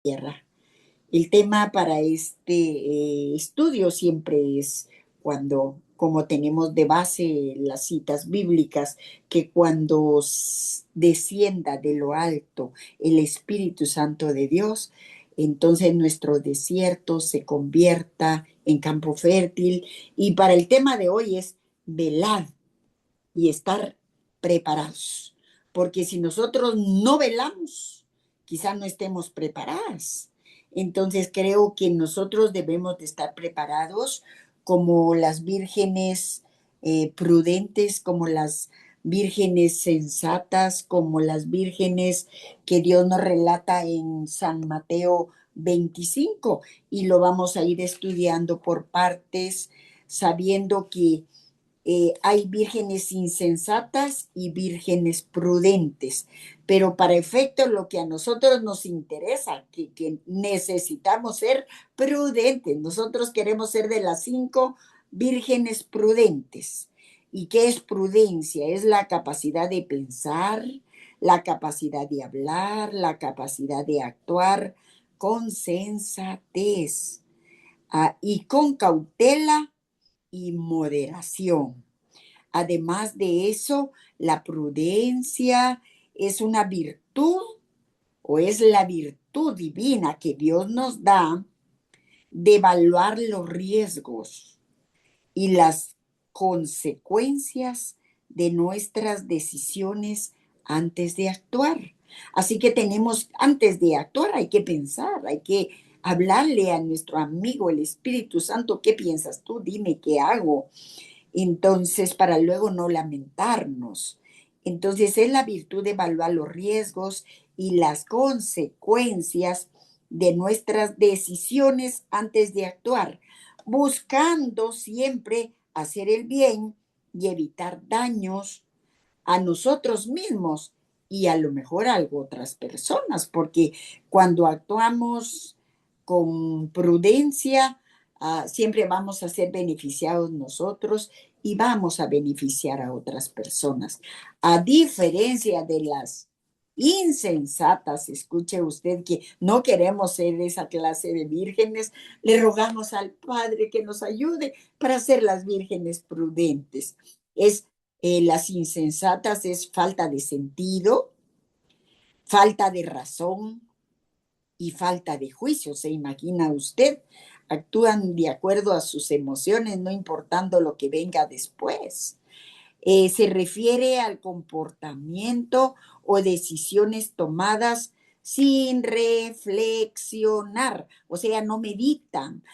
tierra. El tema para este estudio siempre es cuando, como tenemos de base las citas bíblicas, que cuando descienda de lo alto el Espíritu Santo de Dios, entonces nuestro desierto se convierta en campo fértil. Y para el tema de hoy es velad y estar preparados. Porque si nosotros no velamos, quizás no estemos preparadas. Entonces creo que nosotros debemos de estar preparados como las vírgenes prudentes, como las vírgenes sensatas, como las vírgenes que Dios nos relata en San Mateo 25, y lo vamos a ir estudiando por partes, sabiendo que hay vírgenes insensatas y vírgenes prudentes, pero para efecto lo que a nosotros nos interesa, que necesitamos ser prudentes. Nosotros queremos ser de las 5 vírgenes prudentes. ¿Y qué es prudencia? Es la capacidad de pensar, la capacidad de hablar, la capacidad de actuar con sensatez, y con cautela y moderación. Además de eso, la prudencia es una virtud o es la virtud divina que Dios nos da de evaluar los riesgos y las consecuencias de nuestras decisiones antes de actuar. Así que tenemos, antes de actuar, hay que pensar, hay que hablarle a nuestro amigo, el Espíritu Santo, ¿qué piensas tú? Dime qué hago. Entonces, para luego no lamentarnos. Entonces, es la virtud de evaluar los riesgos y las consecuencias de nuestras decisiones antes de actuar, buscando siempre hacer el bien y evitar daños a nosotros mismos y a lo mejor a otras personas, porque cuando actuamos con prudencia, siempre vamos a ser beneficiados nosotros y vamos a beneficiar a otras personas. A diferencia de las insensatas, escuche usted que no queremos ser esa clase de vírgenes, le rogamos al Padre que nos ayude para ser las vírgenes prudentes. Es las insensatas es falta de sentido, falta de razón y falta de juicio. ¿Se imagina usted? Actúan de acuerdo a sus emociones, no importando lo que venga después. Se refiere al comportamiento o decisiones tomadas sin reflexionar, o sea, no meditan,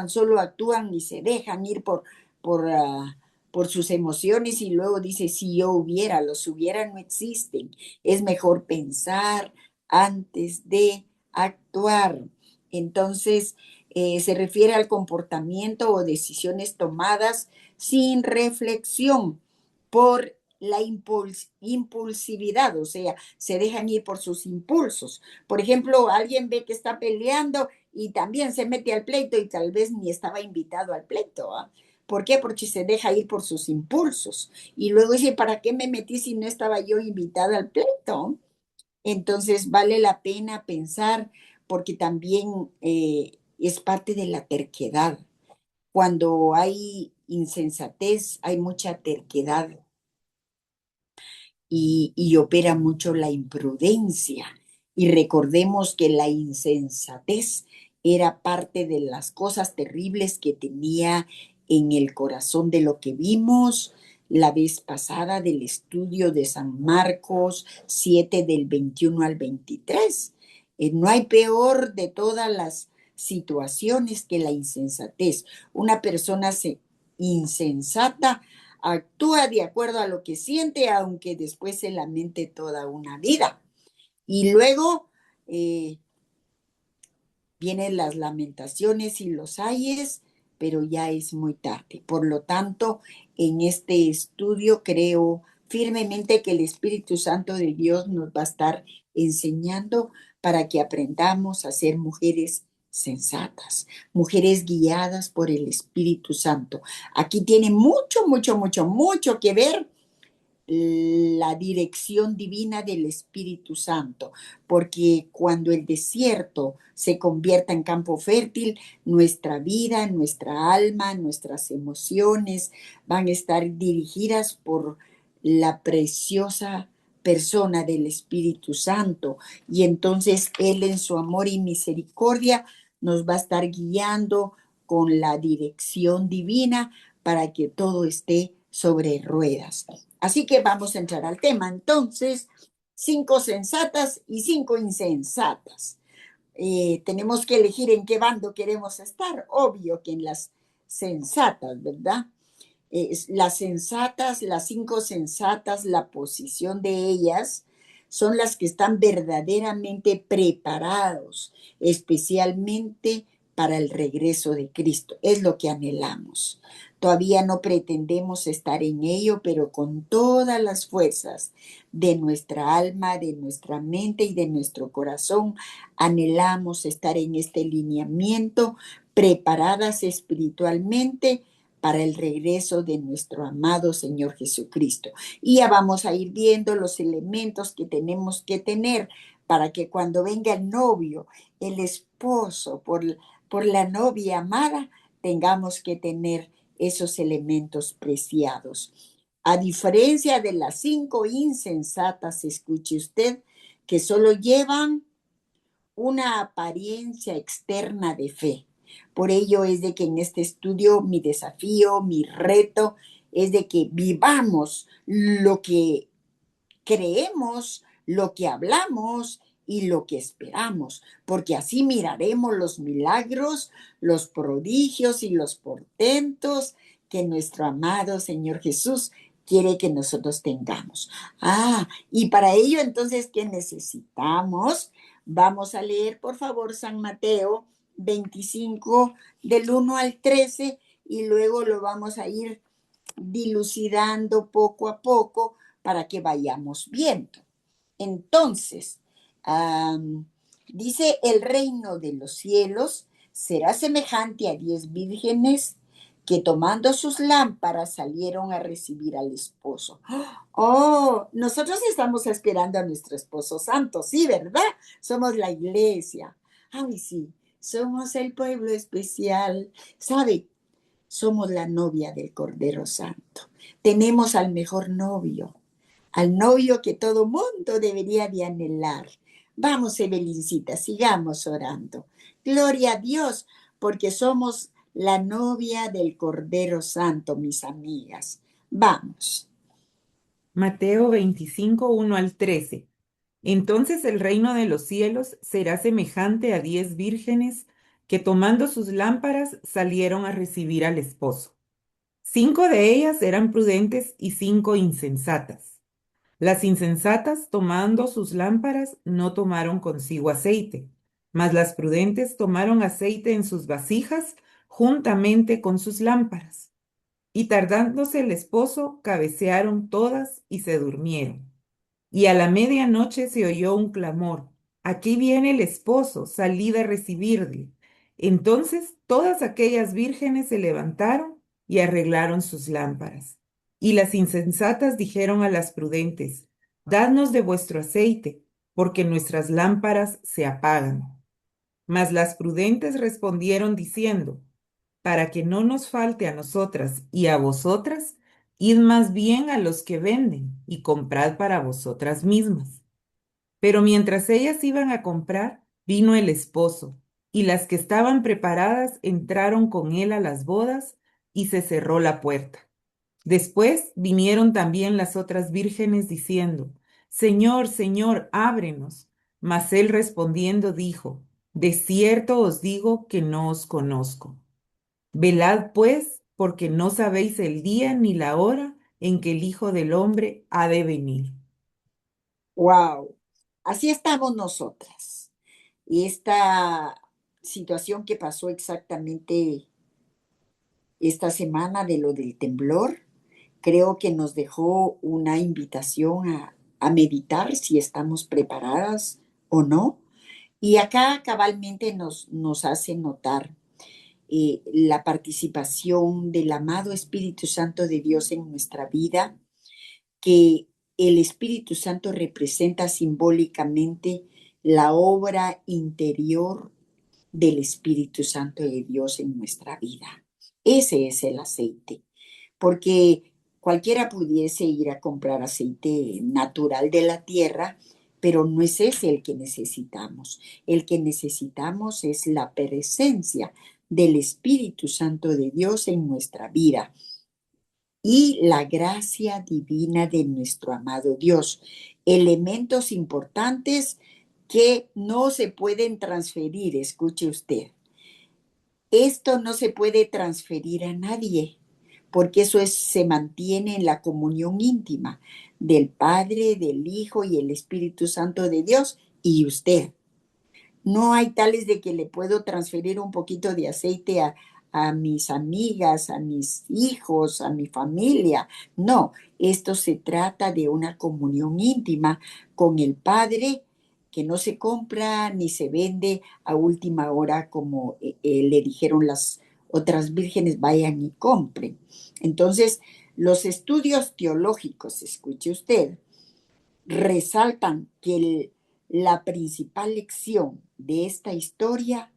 solo actúan y se dejan ir por, uh, por sus emociones y luego dice, si yo hubiera, los hubiera no existen. Es mejor pensar antes de actuar. Entonces, se refiere al comportamiento o decisiones tomadas sin reflexión por la impulsividad, o sea, se dejan ir por sus impulsos. Por ejemplo, alguien ve que está peleando y también se mete al pleito y tal vez ni estaba invitado al pleito. ¿Por qué? Porque se deja ir por sus impulsos. Y luego dice, ¿para qué me metí si no estaba yo invitada al pleito? Entonces vale la pena pensar porque también es parte de la terquedad. Cuando hay insensatez, hay mucha terquedad y opera mucho la imprudencia. Y recordemos que la insensatez era parte de las cosas terribles que tenía en el corazón de lo que vimos la vez pasada del estudio de San Marcos 7 del 21 al 23. No hay peor de todas las situaciones que la insensatez. Una persona insensata actúa de acuerdo a lo que siente, aunque después se lamente toda una vida. Y luego vienen las lamentaciones y los ayes, pero ya es muy tarde. Por lo tanto, en este estudio creo firmemente que el Espíritu Santo de Dios nos va a estar enseñando para que aprendamos a ser mujeres sensatas, mujeres guiadas por el Espíritu Santo. Aquí tiene mucho, mucho, mucho, mucho que ver la dirección divina del Espíritu Santo, porque cuando el desierto se convierta en campo fértil, nuestra vida, nuestra alma, nuestras emociones van a estar dirigidas por la preciosa persona del Espíritu Santo. Y entonces Él en su amor y misericordia nos va a estar guiando con la dirección divina para que todo esté sobre ruedas. Así que vamos a entrar al tema. Entonces, 5 sensatas y 5 insensatas. Tenemos que elegir en qué bando queremos estar. Obvio que en las sensatas, ¿verdad? Las sensatas, las 5 sensatas, la posición de ellas son las que están verdaderamente preparados, especialmente para el regreso de Cristo. Es lo que anhelamos. Todavía no pretendemos estar en ello, pero con todas las fuerzas de nuestra alma, de nuestra mente y de nuestro corazón, anhelamos estar en este lineamiento, preparadas espiritualmente para el regreso de nuestro amado Señor Jesucristo. Y ya vamos a ir viendo los elementos que tenemos que tener para que cuando venga el novio, el esposo, por la novia amada, tengamos que tener esos elementos preciados. A diferencia de las 5 insensatas, escuche usted, que solo llevan una apariencia externa de fe. Por ello es de que en este estudio mi desafío, mi reto es de que vivamos lo que creemos, lo que hablamos y lo que esperamos, porque así miraremos los milagros, los prodigios y los portentos que nuestro amado Señor Jesús quiere que nosotros tengamos. Y para ello entonces, ¿qué necesitamos? Vamos a leer, por favor, San Mateo 25 del 1 al 13 y luego lo vamos a ir dilucidando poco a poco para que vayamos viendo. Entonces, dice, el reino de los cielos será semejante a 10 vírgenes que tomando sus lámparas salieron a recibir al esposo. Oh, nosotros estamos esperando a nuestro esposo santo, sí, ¿verdad? Somos la iglesia. Ay, sí, somos el pueblo especial. ¿Sabe? Somos la novia del Cordero Santo. Tenemos al mejor novio, al novio que todo mundo debería de anhelar. Vamos, Evelincita, sigamos orando. Gloria a Dios, porque somos la novia del Cordero Santo, mis amigas. Vamos. Mateo 25, 1 al 13. Entonces el reino de los cielos será semejante a 10 vírgenes que tomando sus lámparas salieron a recibir al esposo. 5 de ellas eran prudentes y 5 insensatas. Las insensatas, tomando sus lámparas, no tomaron consigo aceite, mas las prudentes tomaron aceite en sus vasijas juntamente con sus lámparas. Y tardándose el esposo, cabecearon todas y se durmieron. Y a la medianoche se oyó un clamor: aquí viene el esposo, salid a recibirle. Entonces todas aquellas vírgenes se levantaron y arreglaron sus lámparas. Y las insensatas dijeron a las prudentes: dadnos de vuestro aceite, porque nuestras lámparas se apagan. Mas las prudentes respondieron diciendo: para que no nos falte a nosotras y a vosotras, id más bien a los que venden y comprad para vosotras mismas. Pero mientras ellas iban a comprar, vino el esposo, y las que estaban preparadas entraron con él a las bodas, y se cerró la puerta. Después vinieron también las otras vírgenes diciendo: Señor, Señor, ábrenos. Mas él respondiendo dijo: de cierto os digo que no os conozco. Velad pues, porque no sabéis el día ni la hora en que el Hijo del Hombre ha de venir. Wow. Así estamos nosotras. Y esta situación que pasó exactamente esta semana de lo del temblor, creo que nos dejó una invitación a meditar si estamos preparadas o no. Y acá cabalmente nos hace notar la participación del amado Espíritu Santo de Dios en nuestra vida, que el Espíritu Santo representa simbólicamente la obra interior del Espíritu Santo de Dios en nuestra vida. Ese es el aceite, porque cualquiera pudiese ir a comprar aceite natural de la tierra, pero no es ese el que necesitamos. El que necesitamos es la presencia del Espíritu Santo de Dios en nuestra vida y la gracia divina de nuestro amado Dios. Elementos importantes que no se pueden transferir, escuche usted. Esto no se puede transferir a nadie, porque se mantiene en la comunión íntima del Padre, del Hijo y el Espíritu Santo de Dios y usted. No hay tales de que le puedo transferir un poquito de aceite a mis amigas, a mis hijos, a mi familia. No, esto se trata de una comunión íntima con el Padre que no se compra ni se vende a última hora como le dijeron las otras vírgenes, vayan y compren. Entonces, los estudios teológicos, escuche usted, resaltan que la principal lección de esta historia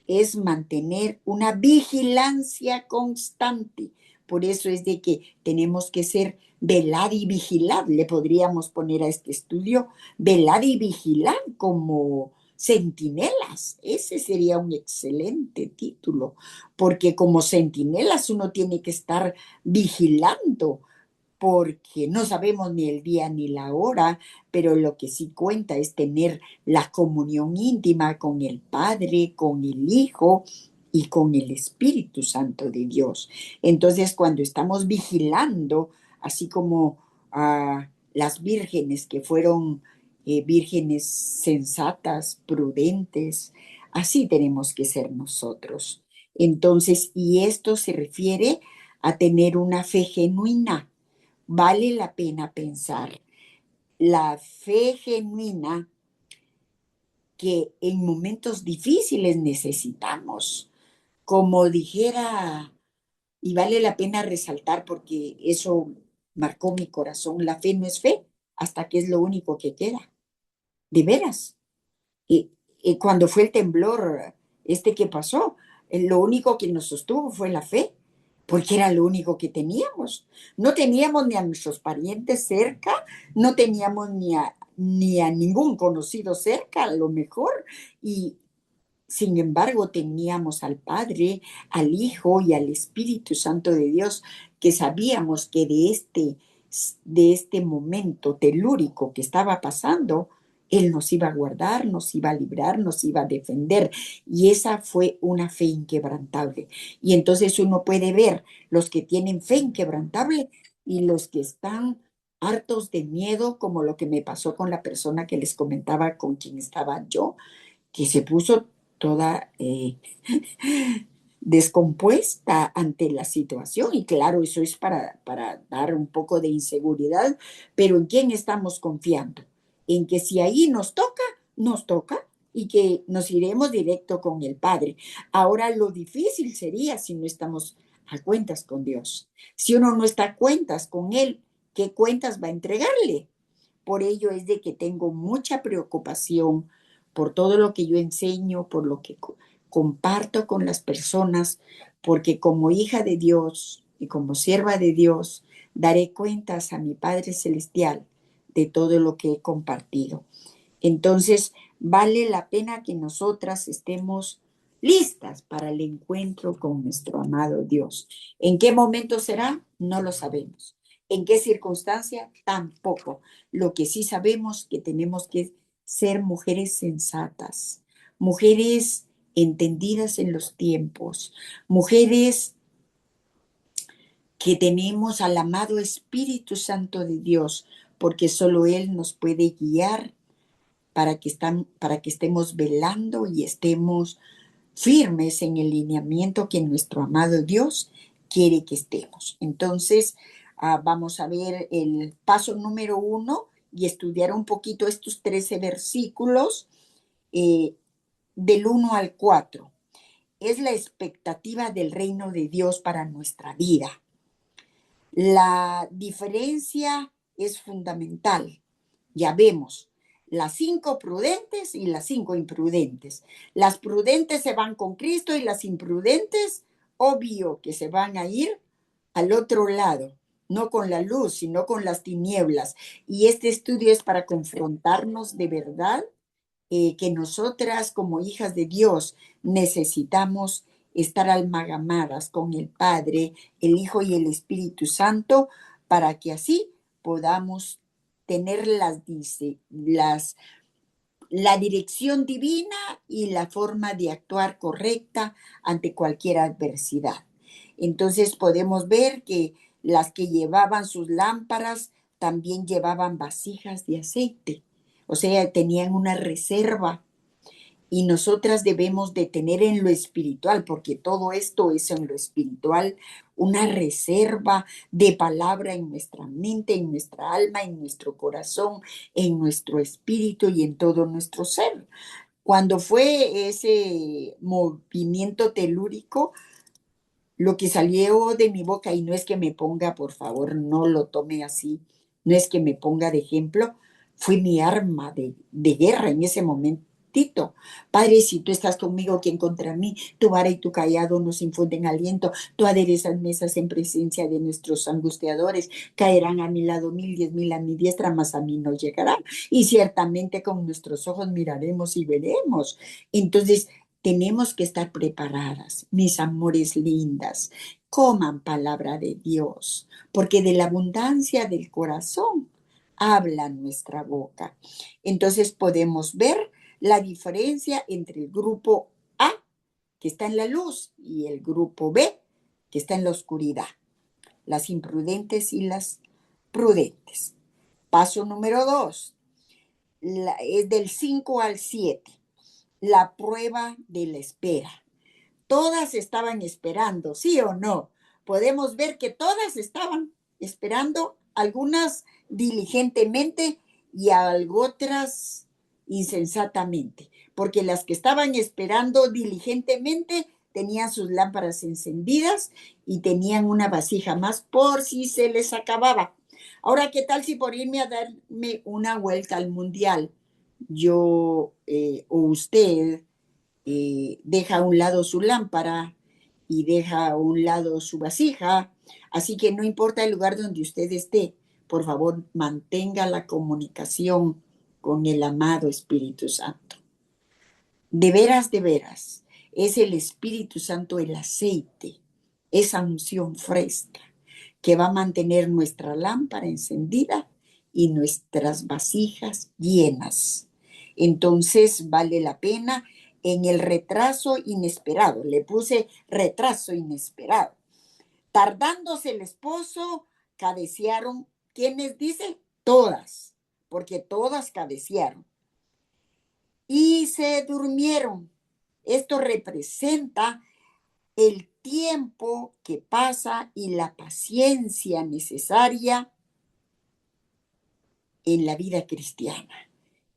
es mantener una vigilancia constante. Por eso es de que tenemos que ser velar y vigilar. Le podríamos poner a este estudio velar y vigilar como centinelas. Ese sería un excelente título, porque como centinelas uno tiene que estar vigilando porque no sabemos ni el día ni la hora, pero lo que sí cuenta es tener la comunión íntima con el Padre, con el Hijo y con el Espíritu Santo de Dios. Entonces, cuando estamos vigilando, así como las vírgenes que fueron vírgenes sensatas, prudentes, así tenemos que ser nosotros. Entonces, y esto se refiere a tener una fe genuina. Vale la pena pensar. La fe genuina que en momentos difíciles necesitamos, como dijera, y vale la pena resaltar porque eso marcó mi corazón, la fe no es fe hasta que es lo único que queda, de veras. Y cuando fue el temblor que pasó, lo único que nos sostuvo fue la fe, porque era lo único que teníamos. No teníamos ni a nuestros parientes cerca, no teníamos ni a ningún conocido cerca, a lo mejor, y sin embargo teníamos al Padre, al Hijo y al Espíritu Santo de Dios, que sabíamos que de este momento telúrico que estaba pasando, Él nos iba a guardar, nos iba a librar, nos iba a defender. Y esa fue una fe inquebrantable. Y entonces uno puede ver los que tienen fe inquebrantable y los que están hartos de miedo, como lo que me pasó con la persona que les comentaba con quien estaba yo, que se puso toda descompuesta ante la situación. Y claro, eso es para dar un poco de inseguridad, pero ¿en quién estamos confiando? En que si ahí nos toca y que nos iremos directo con el Padre. Ahora lo difícil sería si no estamos a cuentas con Dios. Si uno no está a cuentas con Él, ¿qué cuentas va a entregarle? Por ello es de que tengo mucha preocupación por todo lo que yo enseño, por lo que comparto con las personas, porque como hija de Dios y como sierva de Dios, daré cuentas a mi Padre Celestial de todo lo que he compartido. Entonces, vale la pena que nosotras estemos listas para el encuentro con nuestro amado Dios. ¿En qué momento será? No lo sabemos. ¿En qué circunstancia? Tampoco. Lo que sí sabemos que tenemos que ser mujeres sensatas, mujeres entendidas en los tiempos, mujeres que tenemos al amado Espíritu Santo de Dios, porque solo Él nos puede guiar para que estemos velando y estemos firmes en el lineamiento que nuestro amado Dios quiere que estemos. Entonces, vamos a ver el paso número 1 y estudiar un poquito estos 13 versículos del 1 al 4. Es la expectativa del reino de Dios para nuestra vida. La diferencia es fundamental. Ya vemos las 5 prudentes y las 5 imprudentes. Las prudentes se van con Cristo y las imprudentes, obvio que se van a ir al otro lado, no con la luz, sino con las tinieblas. Y este estudio es para confrontarnos de verdad que nosotras como hijas de Dios necesitamos estar amalgamadas con el Padre, el Hijo y el Espíritu Santo para que así podamos tener la dirección divina y la forma de actuar correcta ante cualquier adversidad. Entonces podemos ver que las que llevaban sus lámparas también llevaban vasijas de aceite, o sea, tenían una reserva y nosotras debemos de tener en lo espiritual, porque todo esto es en lo espiritual, una reserva de palabra en nuestra mente, en nuestra alma, en nuestro corazón, en nuestro espíritu y en todo nuestro ser. Cuando fue ese movimiento telúrico, lo que salió de mi boca, y no es que me ponga, por favor, no lo tome así, no es que me ponga de ejemplo, fue mi arma de guerra en ese momentito. Padre, si tú estás conmigo, ¿quién contra mí? Tu vara y tu callado nos infunden aliento, tú aderezas mesas en presencia de nuestros angustiadores, caerán a mi lado 1000, 10,000 a mi diestra, mas a mí no llegarán. Y ciertamente con nuestros ojos miraremos y veremos. Entonces, tenemos que estar preparadas, mis amores lindas. Coman palabra de Dios, porque de la abundancia del corazón habla nuestra boca. Entonces podemos ver la diferencia entre el grupo A, que está en la luz, y el grupo B, que está en la oscuridad. Las imprudentes y las prudentes. Paso número 2, es del 5 al 7, la prueba de la espera. Todas estaban esperando, ¿sí o no? Podemos ver que todas estaban esperando, algunas diligentemente y otras insensatamente, porque las que estaban esperando diligentemente tenían sus lámparas encendidas y tenían una vasija más por si se les acababa. Ahora, ¿qué tal si por irme a darme una vuelta al mundial, yo o usted deja a un lado su lámpara y deja a un lado su vasija? Así que no importa el lugar donde usted esté, por favor, mantenga la comunicación con el amado Espíritu Santo. De veras, es el Espíritu Santo el aceite, esa unción fresca que va a mantener nuestra lámpara encendida y nuestras vasijas llenas. Entonces vale la pena en el retraso inesperado. Le puse retraso inesperado. Tardándose el esposo, cabecearon. ¿Quiénes dicen? Todas, porque todas cabecearon. Y se durmieron. Esto representa el tiempo que pasa y la paciencia necesaria en la vida cristiana.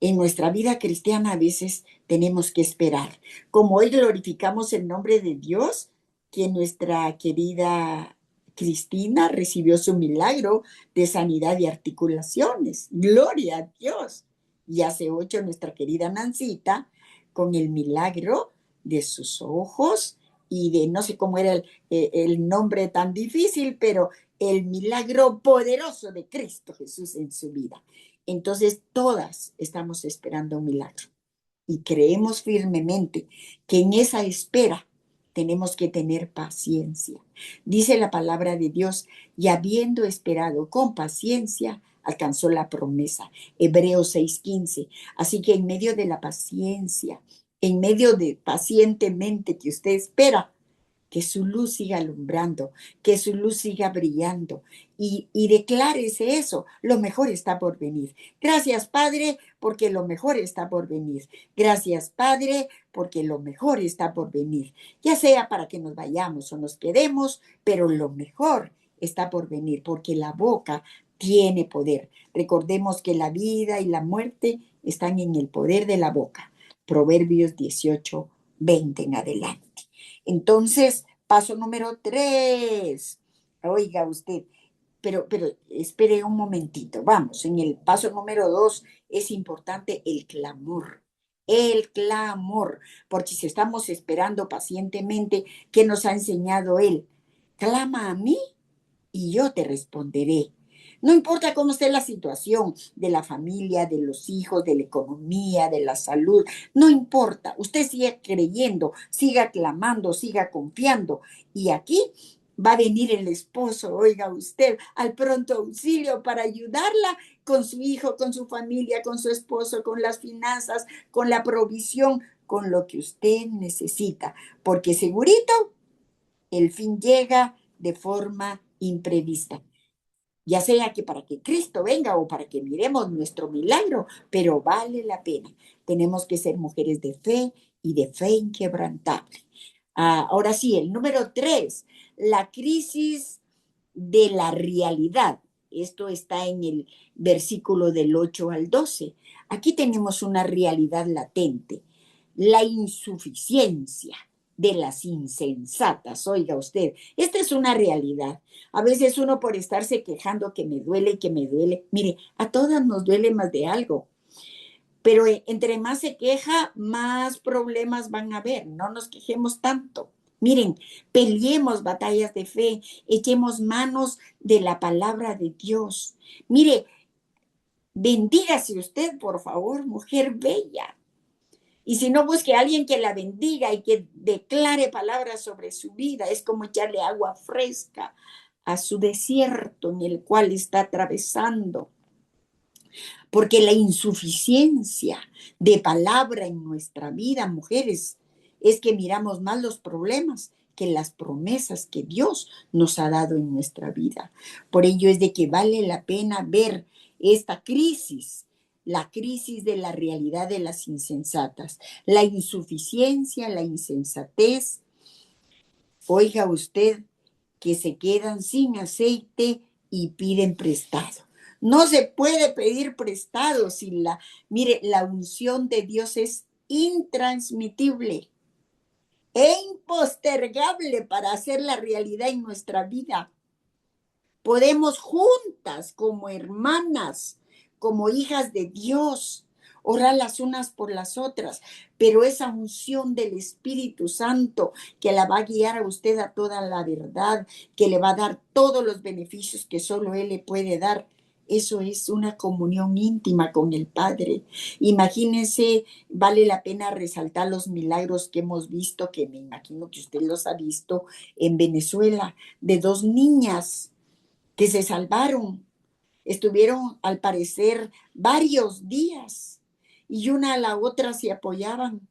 En nuestra vida cristiana a veces tenemos que esperar. Como hoy glorificamos el nombre de Dios, que nuestra querida Cristina recibió su milagro de sanidad de articulaciones. Gloria a Dios. Y hace 8 nuestra querida Nancita con el milagro de sus ojos y de no sé cómo era el nombre tan difícil, pero el milagro poderoso de Cristo Jesús en su vida. Entonces, todas estamos esperando un milagro y creemos firmemente que en esa espera tenemos que tener paciencia. Dice la palabra de Dios, y habiendo esperado con paciencia, alcanzó la promesa. Hebreos 6:15. Así que en medio de la paciencia, en medio de pacientemente que usted espera, que su luz siga alumbrando, que su luz siga brillando y declárese eso, lo mejor está por venir. Gracias, Padre, porque lo mejor está por venir. Gracias, Padre, porque lo mejor está por venir. Ya sea para que nos vayamos o nos quedemos, pero lo mejor está por venir, porque la boca tiene poder. Recordemos que la vida y la muerte están en el poder de la boca. Proverbios 18:20 en adelante. Entonces, paso número 3. Oiga usted, pero espere un momentito. Vamos, en el paso número 2 es importante el clamor. El clamor, porque si estamos esperando pacientemente, ¿qué nos ha enseñado Él? Clama a mí y yo te responderé. No importa cómo esté la situación de la familia, de los hijos, de la economía, de la salud, no importa. Usted siga creyendo, siga clamando, siga confiando. Y aquí va a venir el esposo, oiga usted, al pronto auxilio para ayudarla con su hijo, con su familia, con su esposo, con las finanzas, con la provisión, con lo que usted necesita. Porque segurito, el fin llega de forma imprevista, ya sea que para que Cristo venga o para que miremos nuestro milagro, pero vale la pena. Tenemos que ser mujeres de fe y de fe inquebrantable. Ahora sí, el número 3, la crisis de la realidad. Esto está en el versículo del 8 al 12. Aquí tenemos una realidad latente, la insuficiencia de las insensatas. Oiga usted, esta es una realidad. A veces uno por estarse quejando que me duele, mire, a todas nos duele más de algo, pero entre más se queja, más problemas van a haber. No nos quejemos tanto. Miren, peleemos batallas de fe, echemos manos de la palabra de Dios. Mire, bendígase usted, por favor, mujer bella. Y si no, busque a alguien que la bendiga y que declare palabras sobre su vida. Es como echarle agua fresca a su desierto en el cual está atravesando. Porque la insuficiencia de palabra en nuestra vida, mujeres, es que miramos más los problemas que las promesas que Dios nos ha dado en nuestra vida. Por ello es de que vale la pena ver esta crisis, la crisis de la realidad de las insensatas, la insuficiencia, la insensatez. Oiga usted, que se quedan sin aceite y piden prestado. No se puede pedir prestado sin mire, la unción de Dios es intransmitible e impostergable para hacer la realidad en nuestra vida. Podemos juntas, como hermanas, como hijas de Dios, orar las unas por las otras, pero esa unción del Espíritu Santo que la va a guiar a usted a toda la verdad, que le va a dar todos los beneficios que solo Él le puede dar. Eso es una comunión íntima con el Padre. Imagínense, vale la pena resaltar los milagros que hemos visto, que me imagino que usted los ha visto en Venezuela, de dos niñas que se salvaron. Estuvieron, al parecer, varios días y una a la otra se apoyaban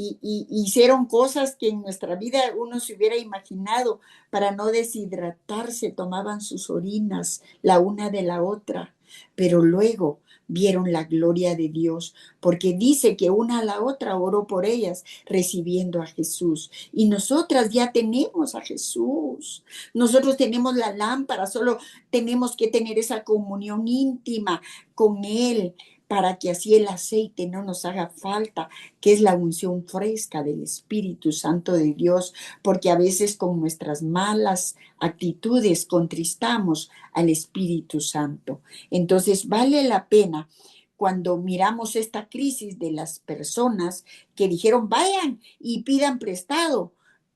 y hicieron cosas que en nuestra vida uno se hubiera imaginado. Para no deshidratarse, tomaban sus orinas la una de la otra, pero luego vieron la gloria de Dios, porque dice que una a la otra oró por ellas, recibiendo a Jesús. Y nosotras ya tenemos a Jesús. Nosotros tenemos la lámpara, solo tenemos que tener esa comunión íntima con Él para que así el aceite no nos haga falta, que es la unción fresca del Espíritu Santo de Dios, porque a veces con nuestras malas actitudes contristamos al Espíritu Santo. Entonces vale la pena cuando miramos esta crisis de las personas que dijeron vayan y pidan prestado,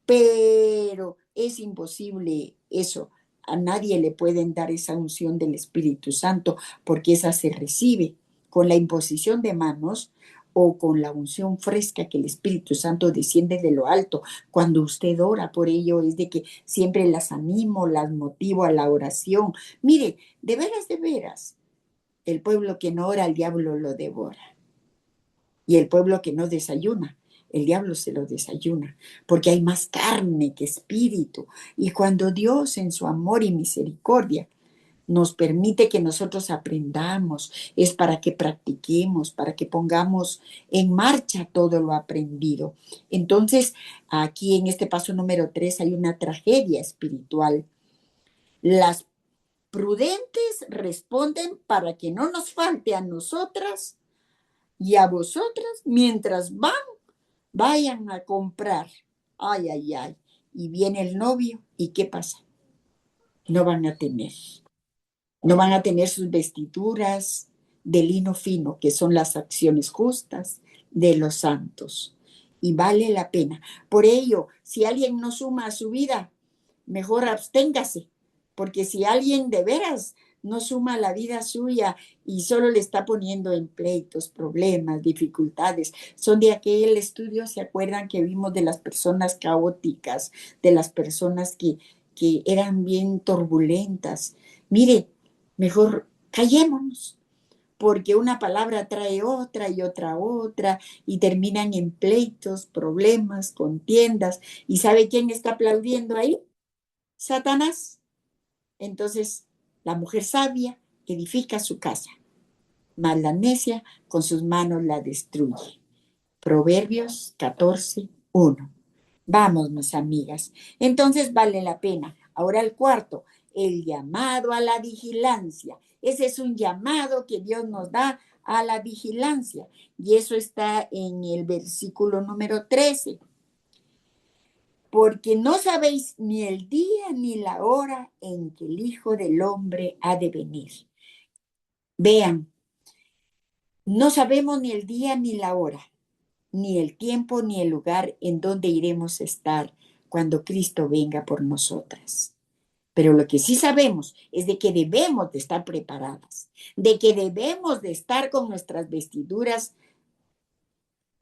pero es imposible eso. A nadie le pueden dar esa unción del Espíritu Santo porque esa se recibe con la imposición de manos o con la unción fresca que el Espíritu Santo desciende de lo alto. Cuando usted ora por ello es de que siempre las animo, las motivo a la oración. Mire, de veras, el pueblo que no ora, el diablo lo devora. Y el pueblo que no desayuna, el diablo se lo desayuna, porque hay más carne que espíritu. Y cuando Dios en su amor y misericordia nos permite que nosotros aprendamos, es para que practiquemos, para que pongamos en marcha todo lo aprendido. Entonces, aquí en este paso número 3 hay una tragedia espiritual. Las prudentes responden para que no nos falte a nosotras y a vosotras mientras vayan a comprar. Ay. Y viene el novio, ¿y qué pasa? No van a tener. No van a tener sus vestiduras de lino fino, que son las acciones justas de los santos. Y vale la pena. Por ello, si alguien no suma a su vida, mejor absténgase, porque si alguien de veras no suma a la vida suya y solo le está poniendo en pleitos, problemas, dificultades, son de aquel estudio, ¿se acuerdan que vimos de las personas caóticas, de las personas que eran bien turbulentas? Mire, mejor callémonos, porque una palabra trae otra y otra, y terminan en pleitos, problemas, contiendas. ¿Y sabe quién está aplaudiendo ahí? Satanás. Entonces, la mujer sabia edifica su casa, mas la necia con sus manos la destruye. Proverbios 14:1. Vamos, mis amigas. Entonces vale la pena. Ahora el cuarto, el llamado a la vigilancia. Ese es un llamado que Dios nos da a la vigilancia. Y eso está en el versículo número 13. Porque no sabéis ni el día ni la hora en que el Hijo del Hombre ha de venir. Vean, no sabemos ni el día ni la hora, ni el tiempo ni el lugar en donde iremos a estar cuando Cristo venga por nosotras. Pero lo que sí sabemos es de que debemos de estar preparadas, de que debemos de estar con nuestras vestiduras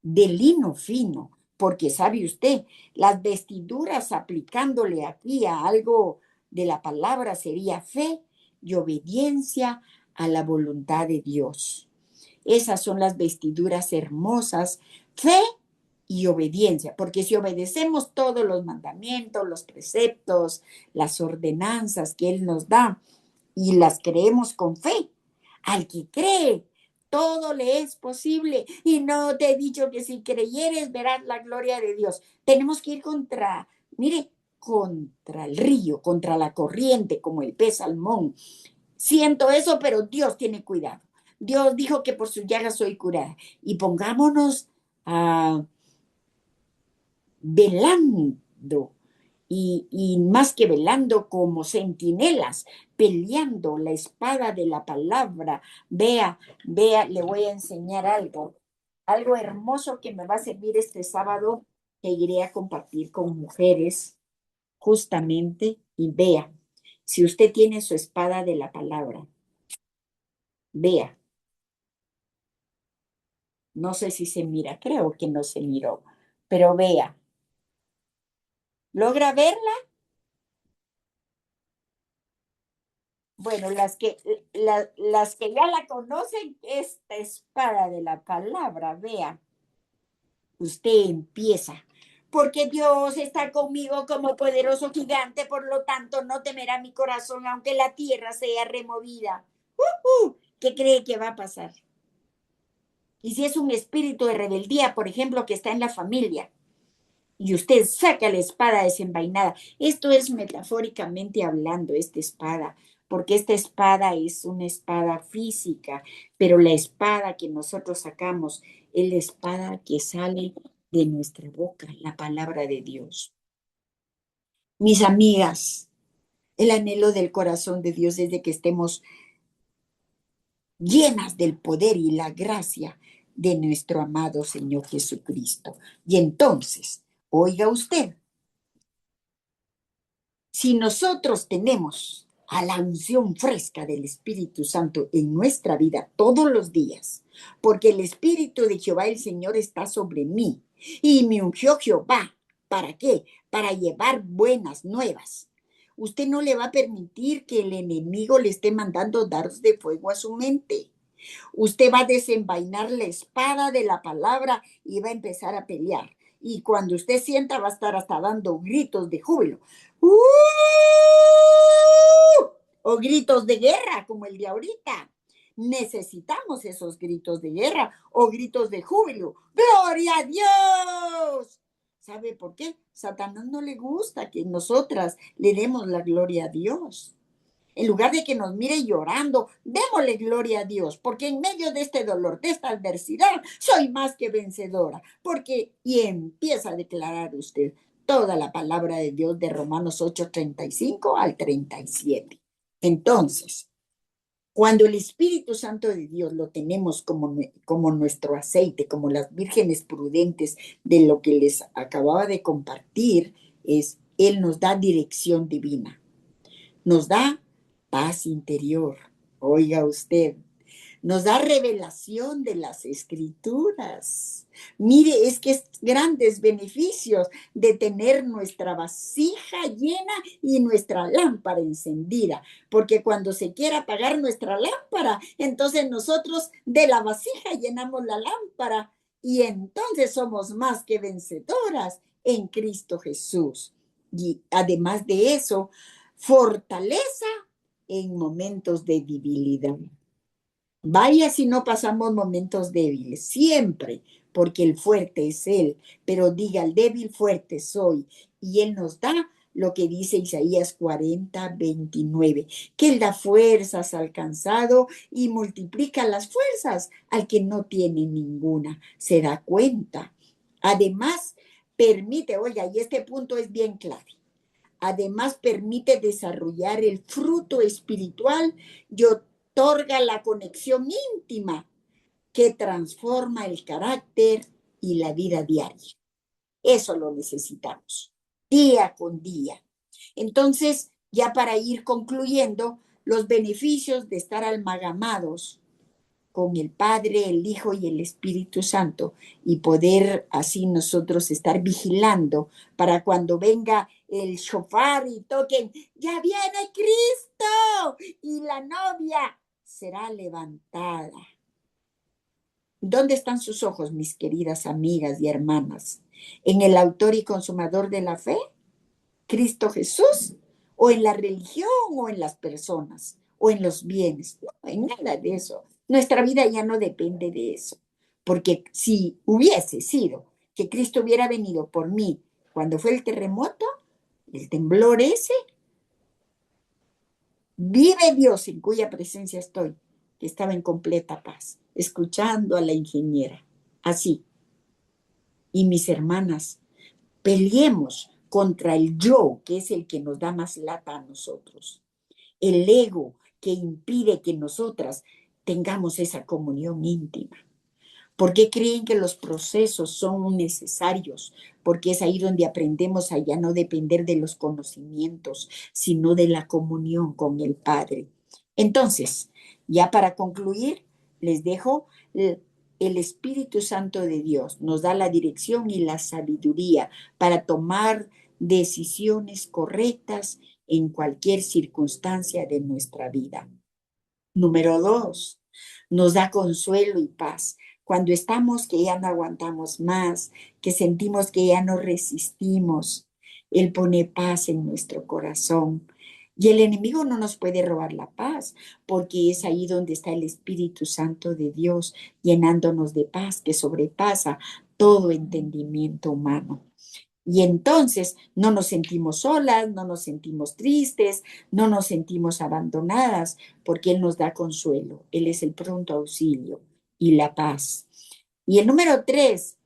de lino fino, porque sabe usted, las vestiduras aplicándole aquí a algo de la palabra sería fe y obediencia a la voluntad de Dios. Esas son las vestiduras hermosas, fe y obediencia, porque si obedecemos todos los mandamientos, los preceptos, las ordenanzas que Él nos da y las creemos con fe, al que cree, todo le es posible. Y no te he dicho que si creyeres verás la gloria de Dios. Tenemos que ir contra, mire, contra el río, contra la corriente, como el pez salmón. Siento eso, pero Dios tiene cuidado. Dios dijo que por sus llagas soy curada. Y pongámonos velando y más que velando como centinelas, peleando la espada de la palabra. Vea, vea, le voy a enseñar algo hermoso que me va a servir este sábado que iré a compartir con mujeres justamente. Y vea, si usted tiene su espada de la palabra, vea, no sé si se mira, creo que no se miró, pero vea, ¿logra verla? Bueno, las que ya la conocen, esta espada de la palabra, vea, usted empieza. Porque Dios está conmigo como poderoso gigante, por lo tanto no temerá mi corazón, aunque la tierra sea removida. ¿Qué cree que va a pasar? Y si es un espíritu de rebeldía, por ejemplo, que está en la familia, y usted saca la espada desenvainada. Esto es metafóricamente hablando, esta espada, porque esta espada es una espada física, pero la espada que nosotros sacamos es la espada que sale de nuestra boca, la palabra de Dios. Mis amigas, el anhelo del corazón de Dios es de que estemos llenas del poder y la gracia de nuestro amado Señor Jesucristo. Y entonces, oiga usted, si nosotros tenemos a la unción fresca del Espíritu Santo en nuestra vida todos los días, porque el Espíritu de Jehová el Señor está sobre mí y me ungió Jehová. ¿Para qué? Para llevar buenas nuevas. Usted no le va a permitir que el enemigo le esté mandando dardos de fuego a su mente. Usted va a desenvainar la espada de la palabra y va a empezar a pelear. Y cuando usted sienta, va a estar hasta dando gritos de júbilo. ¡Uh! O gritos de guerra, como el de ahorita. Necesitamos esos gritos de guerra o gritos de júbilo. ¡Gloria a Dios! ¿Sabe por qué? Satanás no le gusta que nosotras le demos la gloria a Dios. En lugar de que nos mire llorando, démosle gloria a Dios, porque en medio de este dolor, de esta adversidad, soy más que vencedora. Porque, y empieza a declarar usted toda la palabra de Dios de Romanos 8:35 al 37. Entonces, Cuando el Espíritu Santo de Dios lo tenemos como nuestro aceite, como las vírgenes prudentes de lo que les acababa de compartir, Él nos da dirección divina, nos da paz interior. Oiga usted, nos da revelación de las escrituras. Mire, es que es grandes beneficios de tener nuestra vasija llena y nuestra lámpara encendida, porque cuando se quiera apagar nuestra lámpara, entonces nosotros de la vasija llenamos la lámpara y entonces somos más que vencedoras en Cristo Jesús. Y además de eso, fortaleza en momentos de debilidad. Vaya si no pasamos momentos débiles, siempre, porque el fuerte es Él, pero diga el débil, fuerte soy. Y Él nos da lo que dice Isaías 40:29, que Él da fuerzas al cansado y multiplica las fuerzas al que no tiene ninguna. Se da cuenta. Además, permite, oiga, y este punto es bien clave. Además, permite desarrollar el fruto espiritual y otorga la conexión íntima que transforma el carácter y la vida diaria. Eso lo necesitamos, día con día. Entonces, ya para ir concluyendo, los beneficios de estar amalgamados con el Padre, el Hijo y el Espíritu Santo y poder así nosotros estar vigilando para cuando venga el shofar y toquen, ya viene Cristo y la novia será levantada. ¿Dónde están sus ojos, mis queridas amigas y hermanas? ¿En el autor y consumador de la fe, Cristo Jesús? ¿O en la religión o en las personas? ¿O en los bienes? No, en nada de eso. Nuestra vida ya no depende de eso. Porque si hubiese sido que Cristo hubiera venido por mí cuando fue el terremoto, el temblor ese, vive Dios en cuya presencia estoy, que estaba en completa paz, escuchando a la ingeniera. Así. Y mis hermanas, peleemos contra el yo, que es el que nos da más lata a nosotros. El ego que impide que nosotras tengamos esa comunión íntima. ¿Por qué creen que los procesos son necesarios? Porque es ahí donde aprendemos a ya no depender de los conocimientos, sino de la comunión con el Padre. Entonces, ya para concluir, les dejo el Espíritu Santo de Dios. Nos da la dirección y la sabiduría para tomar decisiones correctas en cualquier circunstancia de nuestra vida. Número 2, nos da consuelo y paz. Cuando estamos que ya no aguantamos más, que sentimos que ya no resistimos, Él pone paz en nuestro corazón. Y el enemigo no nos puede robar la paz, porque es ahí donde está el Espíritu Santo de Dios, llenándonos de paz que sobrepasa todo entendimiento humano. Y entonces no nos sentimos solas, no nos sentimos tristes, no nos sentimos abandonadas, porque Él nos da consuelo. Él es el pronto auxilio y la paz. Y el número 3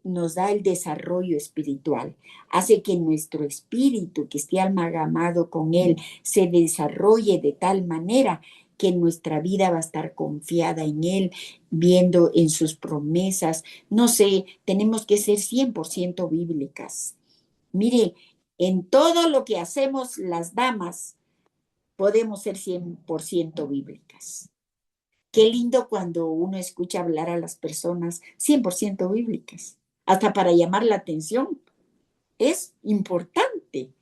nos da el desarrollo espiritual. Hace que nuestro espíritu, que esté amalgamado con Él, se desarrolle de tal manera que nuestra vida va a estar confiada en Él, viendo en sus promesas. No sé, tenemos que ser 100% bíblicas. Mire, en todo lo que hacemos las damas, podemos ser 100% bíblicas. Qué lindo cuando uno escucha hablar a las personas 100% bíblicas, hasta para llamar la atención. Es importante.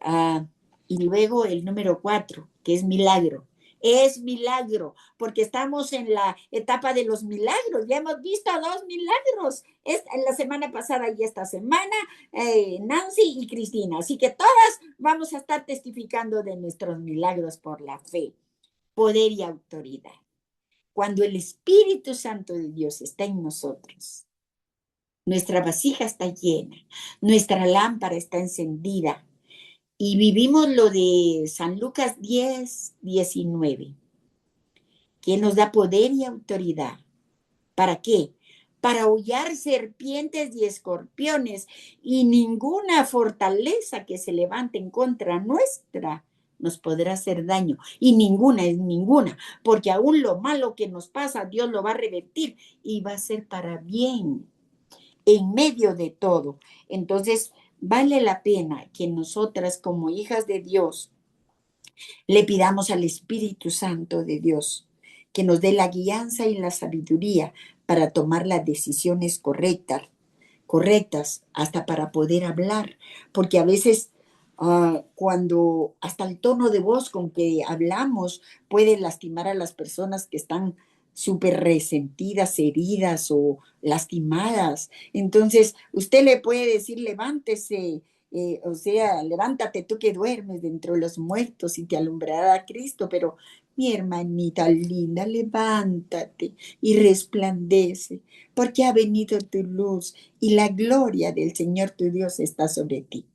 Ah, y luego el número 4, que es milagro. Es milagro, porque estamos en la etapa de los milagros. Ya hemos visto 2 milagros en la semana pasada y esta semana, Nancy y Cristina. Así que todas vamos a estar testificando de nuestros milagros por la fe, poder y autoridad. Cuando el Espíritu Santo de Dios está en nosotros, nuestra vasija está llena, nuestra lámpara está encendida, y vivimos lo de San Lucas 10:19, que nos da poder y autoridad. ¿Para qué? Para hollar serpientes y escorpiones y ninguna fortaleza que se levante en contra nuestra nos podrá hacer daño. Y ninguna es ninguna, porque aún lo malo que nos pasa, Dios lo va a revertir y va a ser para bien en medio de todo. Entonces, vale la pena que nosotras como hijas de Dios le pidamos al Espíritu Santo de Dios que nos dé la guianza y la sabiduría para tomar las decisiones correctas hasta para poder hablar, porque a veces cuando hasta el tono de voz con que hablamos puede lastimar a las personas que están súper resentidas, heridas o lastimadas. Entonces, usted le puede decir, levántese, o sea, levántate tú que duermes dentro de los muertos y te alumbrará Cristo, pero mi hermanita linda, levántate y resplandece, porque ha venido tu luz y la gloria del Señor tu Dios está sobre ti.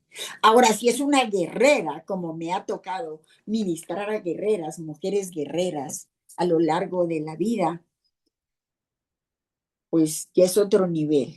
Ahora, si es una guerrera, como me ha tocado ministrar a guerreras, mujeres guerreras a lo largo de la vida, pues ya es otro nivel.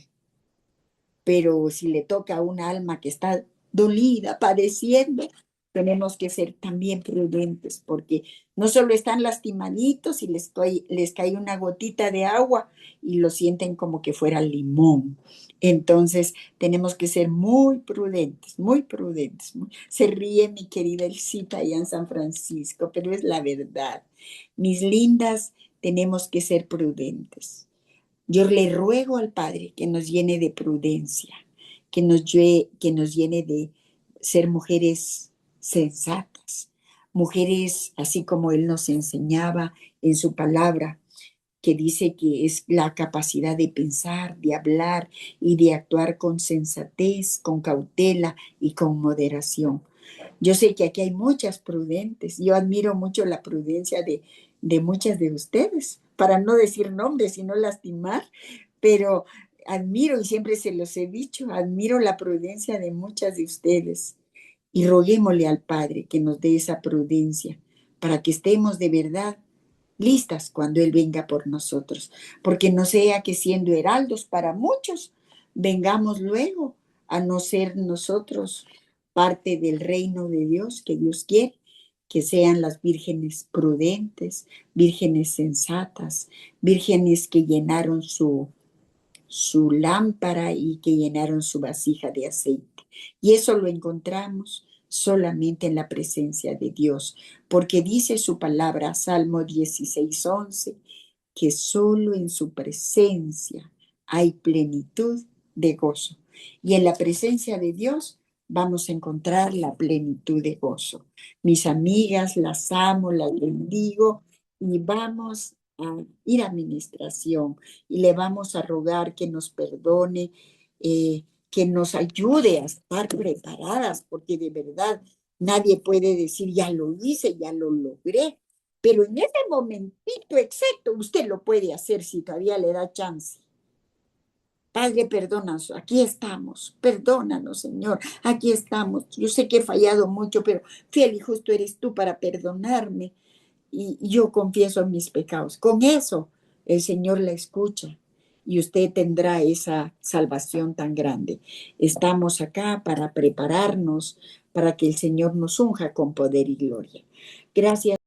Pero si le toca a un alma que está dolida, padeciendo, tenemos que ser también prudentes, porque no solo están lastimaditos y les cae una gotita de agua y lo sienten como que fuera limón. Entonces, tenemos que ser muy prudentes, muy prudentes. Se ríe mi querida Elcita allá en San Francisco, pero es la verdad. Mis lindas, tenemos que ser prudentes. Yo le ruego al Padre que nos llene de prudencia, que nos llene de ser mujeres sensatas, mujeres así como Él nos enseñaba en su palabra, que dice que es la capacidad de pensar, de hablar y de actuar con sensatez, con cautela y con moderación. Yo sé que aquí hay muchas prudentes. Yo admiro mucho la prudencia de muchas de ustedes, para no decir nombres y no lastimar, pero admiro y siempre se los he dicho, admiro la prudencia de muchas de ustedes. Y roguémosle al Padre que nos dé esa prudencia para que estemos de verdad listas cuando Él venga por nosotros, porque no sea que siendo heraldos para muchos, vengamos luego a no ser nosotros parte del reino de Dios que Dios quiere, que sean las vírgenes prudentes, vírgenes sensatas, vírgenes que llenaron su lámpara y que llenaron su vasija de aceite. Y eso lo encontramos solamente en la presencia de Dios, porque dice su palabra, Salmo 16:11, que solo en su presencia hay plenitud de gozo. Y en la presencia de Dios vamos a encontrar la plenitud de gozo. Mis amigas, las amo, las bendigo y vamos a ir a administración y le vamos a rogar que nos perdone, que nos ayude a estar preparadas, porque de verdad nadie puede decir, ya lo hice, ya lo logré, pero en ese momentito exacto usted lo puede hacer si todavía le da chance. Padre, perdónanos, aquí estamos, perdónanos, Señor, aquí estamos. Yo sé que he fallado mucho, pero fiel y justo eres tú para perdonarme y yo confieso mis pecados. Con eso el Señor la escucha y usted tendrá esa salvación tan grande. Estamos acá para prepararnos para que el Señor nos unja con poder y gloria. Gracias.